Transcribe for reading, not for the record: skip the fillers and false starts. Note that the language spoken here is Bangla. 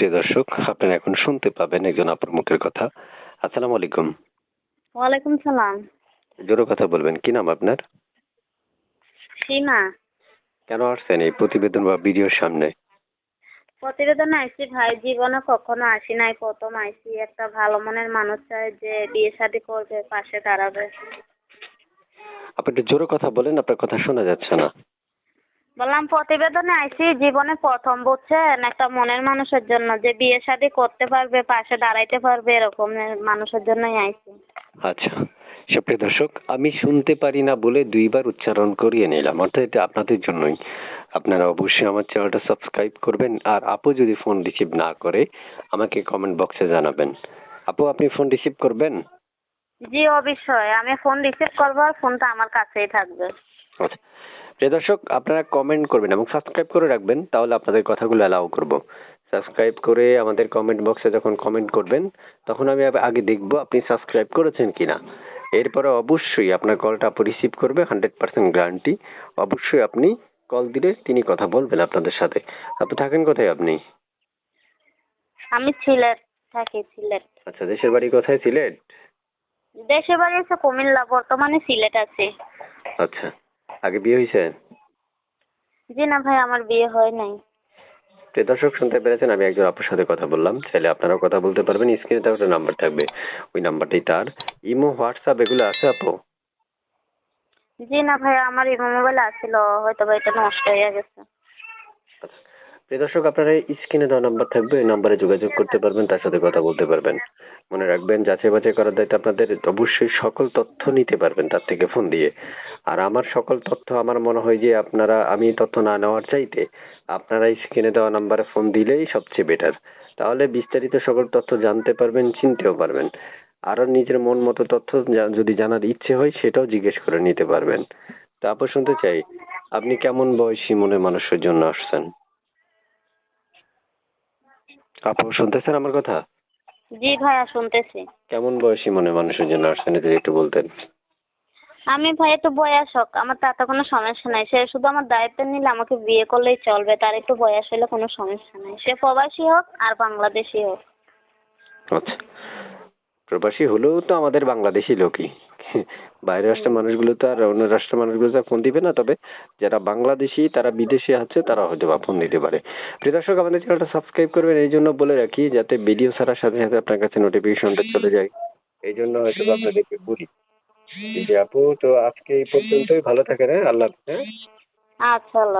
সুপ্রিয় দর্শক, আপনারা এখন শুনতে পাবেন একজন আপুর মুখের কথা। আসসালামু আলাইকুম। ওয়ালাইকুম সালাম। জোরে কথা বলবেন। কি নাম আপনার? সীমা। কেন আসছেন এই প্রতিবেদন বা ভিডিওর সামনে? প্রতিবেদনে আইছি ভাই, জীবনে কখনো আসি নাই, প্রথম আইছি। একটা ভালো মনের মানুষ চাই যে বিয়ে শাদী করবে, পাশে দাঁড়াবে। আপনি একটু জোরে কথা বলেন, আপনার কথা শোনা যাচ্ছে না। বললাম প্রতিবেদনে আইছি জীবনে প্রথম, বুঝছেন, একটা মনের মানুষের জন্য যে বিয়ে শাদী করতে পারবে, পাশে দাঁড়াইতে পারবে, এরকম মানুষের জন্যই আইছি। আচ্ছা, সুপ্রিয় দর্শক, আমি শুনতে পারি না বলে ২ বার উচ্চারণ করিয়ে নিলাম। অর্থাৎ এটা আপনাদের জন্যই। আপনারা অবশ্যই আমার চ্যানেলটা সাবস্ক্রাইব করবেন। আর আপু যদি ফোন রিসিভ না করে আমাকে কমেন্ট বক্সে জানাবেন। আপু, আপনি ফোন রিসিভ করবেন? জি অবশ্যই, আমি ফোন রিসিভ করবো আর ফোনটা আমার কাছেই থাকবে। আচ্ছা, প্রিয় দর্শক, আপনারা কমেন্ট করবেন এবং সাবস্ক্রাইব করে রাখবেন, তাহলে আপনাদের কথাগুলো অ্যালাউ করব। সাবস্ক্রাইব করে আমাদের কমেন্ট বক্সে যখন কমেন্ট করবেন তখন আমি আগে দেখব আপনি সাবস্ক্রাইব করেছেন কিনা। এরপরে অবশ্যই আপনার কলটা আপু রিসিভ করবে, 100% গ্যারান্টি। অবশ্যই আপনি কল দিলে তিনি কথা বলবেন আপনাদের সাথে। আপনি থাকেন কোথায় আপনি? আমি সিলেট থাকি, সিলেট। আচ্ছা, দেশের বাড়ি কোথায়? সিলেট? দেশের বাড়ি হচ্ছে কুমিল্লা, বর্তমানে সিলেট আছি। আচ্ছা, আগে বিয়ে হয়েছে? জি না ভাই, আমার বিয়ে হয় নাই। প্রিয় দর্শক, শুনতে পেরেছেন, আমি একজন আপুর সাথে কথা বললাম। চাইলে আপনারাও কথা বলতে পারবেন। স্ক্রিনে তার একটা নাম্বার থাকবে, ওই নাম্বারটাই তার। ইমো, হোয়াটসঅ্যাপ এগুলো আছে আপু? জি না ভাই, আমার ইমো মোবাইল আছিল, হয়তো বা এটা নষ্ট হয়ে গেছে। আচ্ছা, প্রিয় দর্শক, আপনারা স্ক্রিনে দেওয়া নাম্বার থাকবে, ওই নাম্বারে যোগাযোগ করতে পারবেন, তার সাথে কথা বলতে পারবেন। মনে রাখবেন, যাচাই বাছাই করার দায়িত্ব আপনাদের। অবশ্যই সকল তথ্য নিতে পারবেন তার থেকে ফোন দিয়ে। আর আমার সকল তথ্য, আমার মনে হয় যে আপনারা, আমি তথ্য না নেওয়ার চাইতে আপনারা স্ক্রিনে দেওয়া নাম্বারে ফোন দিলেই সবচেয়ে বেটার। তাহলে বিস্তারিত সকল তথ্য জানতে পারবেন, চিনতেও পারবেন। আরো নিজের মন মতো তথ্য যদি জানার ইচ্ছে হয় সেটাও জিজ্ঞেস করে নিতে পারবেন। তারপর শুনতে চাই, আপনি কেমন বয়সী মনে মানুষের জন্য আসছেন? আপু, শুনতেছেন আমার কথা? জি ভাইয়া, শুনতেছি। কেমন বয়সী মনে মানুষের জন্য আসছেন যদি একটু বলতেন। আমি ভাই একটু বয়স হোক, আমার তাতে কোনো সমস্যা নাই। সে শুধু আমার দায়িত্ব নিলে আমাকে বিয়ে করলেই চলবে, তার একটু বয়স হলে কোনো সমস্যা নাই। সে প্রবাসী হোক আর বাংলাদেশি হোক। আচ্ছা, প্রবাসী হলেও তো আমাদের বাংলাদেশি লোকই। বাইরের রাষ্ট্রের মানুষগুলো তো আর অন্য রাষ্ট্রের মানুষগুলো তো ফোন দিবে না। তবে যারা বাংলাদেশি, তারা বিদেশে আছে, তারা হয়তো বা ফোন দিতে পারে। প্রিয় দর্শক, আমাদের চ্যানেলটা সাবস্ক্রাইব করবেন, এই জন্য বলে রাখি যাতে ভিডিও ছাড়ার সাথে সাথে আপনার কাছে নোটিফিকেশনটা চলে যায়। এই জন্য হয়তো বা আপনাদেরকে বলি। জি জি আপু, তো আজকে এই পর্যন্তই। ভালো থাকেন, হ্যাঁ? আল্লাহ হাফেজ, হ্যাঁ? আচ্ছা, আল্লাহ।